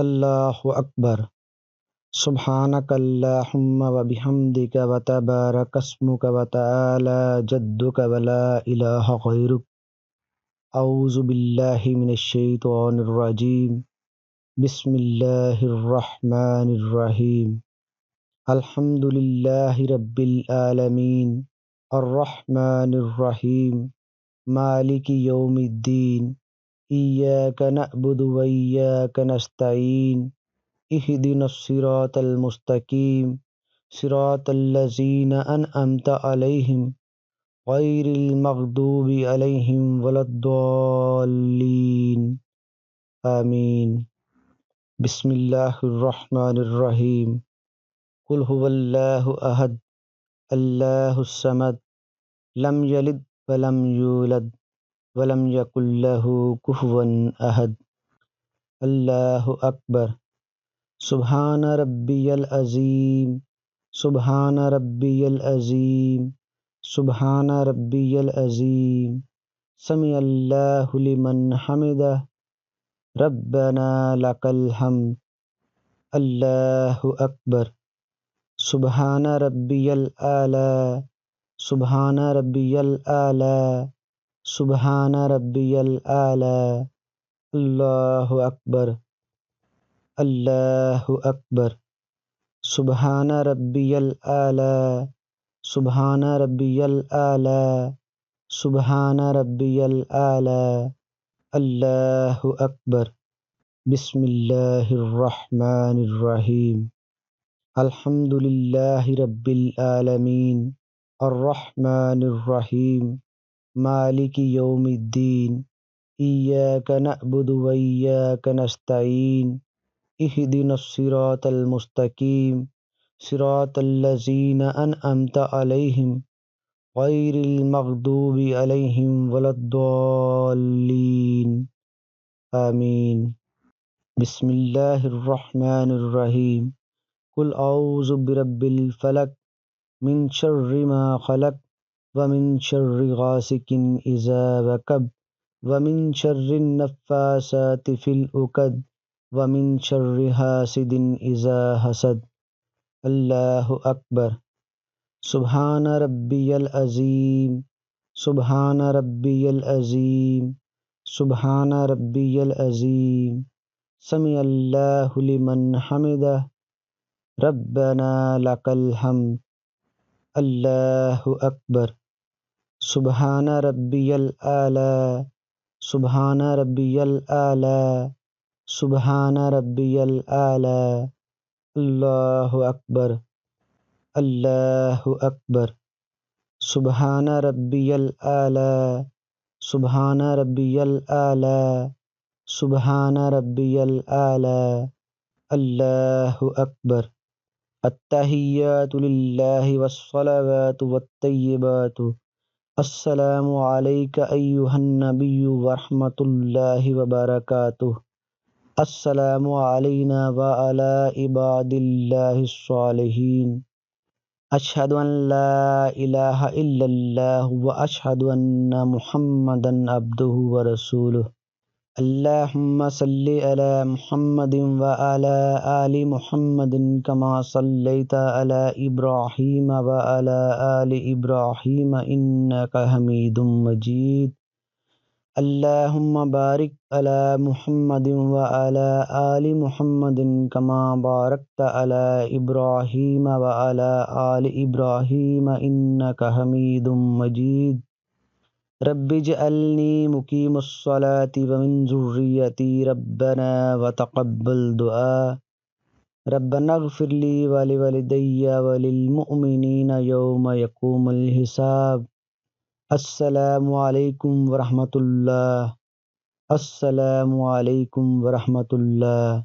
اللہ اکبر۔ سبحانک اللہم و بحمدک و تبارک اسمک و تعالی جدک و لا الہ غیرک۔ اعوذ باللہ من الشیطان الرجیم۔ بسم اللہ الرحمن الرحیم۔ الحمد للہ رب العالمین الرحمن الرحیم مالک یوم الدین۔ ایاک نعبد و ایاک نستعین۔ اہدنا الصراط المستقیم صراط الذین انعمت علیہم غیر المغضوب علیہم ولا الضالین آمین۔ بسم اللہ الرحمن الرحیم۔ قل هو اللہ احد اللہ الصمد لم یلد ولم یولد ولم یکن لہ کفوا احد۔ اللہ اکبر۔ سبحان ربی العظیم سبحان ربی العظیم سبحان ربی العظیم۔ سمع اللہ لمن حمدہ ربنا لک الحمد۔ اللہ اکبر۔ سبحان ربی الاعلی سبحان ربی الاعلی سبحان ربی الاعلی۔ اللہ اکبر اللہ اکبر۔ سبحان ربی الاعلی سبحان ربی الاعلی سبحان ربی الاعلی۔ اللہ اکبر۔ بسم اللہ الرحمن الرحیم۔ الحمد للہ رب العالمین الرحمن الرحیم مالک یوم الدین۔ ایاک نعبد و ایاک نستعین۔ اہدنا الصراط المستقیم صراط الذین انعمت علیہم غیر المغضوب علیہم ولا الضالین آمین۔ بسم اللہ الرحمن الرحیم۔ قل اعوذ برب الفلق من شر ما خلق ومن شر غاسق اذا وقب ومن شر النفاثات في العقد ومن شر حاسد اذا حسد۔ اللہ اکبر۔ سبحان ربی العظیم سبحان ربی العظیم سبحان ربی العظیم۔ سمع اللہ لمن حمدہ ربنا لک الحمد۔ اللہ اکبر۔ سبحان ربی الاعلی سبحان ربی الاعلی سبحان ربی الاعلی۔ اللہ اکبر اللہ اکبر۔ سبحان ربی الاعلی سبحان ربی الاعلی سبحان ربی الاعلی۔ اللہ اکبر۔ التحیات للہ والصلوات والطیبات۔ السلام علیک ایہا النبی ورحمۃ اللہ وبرکاتہ۔ السلام علینا وعلی عباد اللہ الصالحین۔ اشہد ان لا الہ الا اللہ واشہد ان محمدا عبدہ ورسولہ۔ اللہم صلی علی محمد وعلی آل محمد کما صلیت علی ابراہیم وعلی آل ابراہیم انک حمید مجید۔ اللہم بارک علی محمد وعلی آل محمد کما بارکت علی ابراہیم وعلی آل ابراہیم انک حمید مجید۔ رب اجعلنی مقیم الصلاۃ ومن ذریتی ربنا وتقبل دعاء۔ ربنا اغفر لی ولوالدی وللمؤمنین یوم یقوم الحساب۔ السلام علیکم ورحمۃ اللہ۔ السلام علیکم ورحمۃ اللہ۔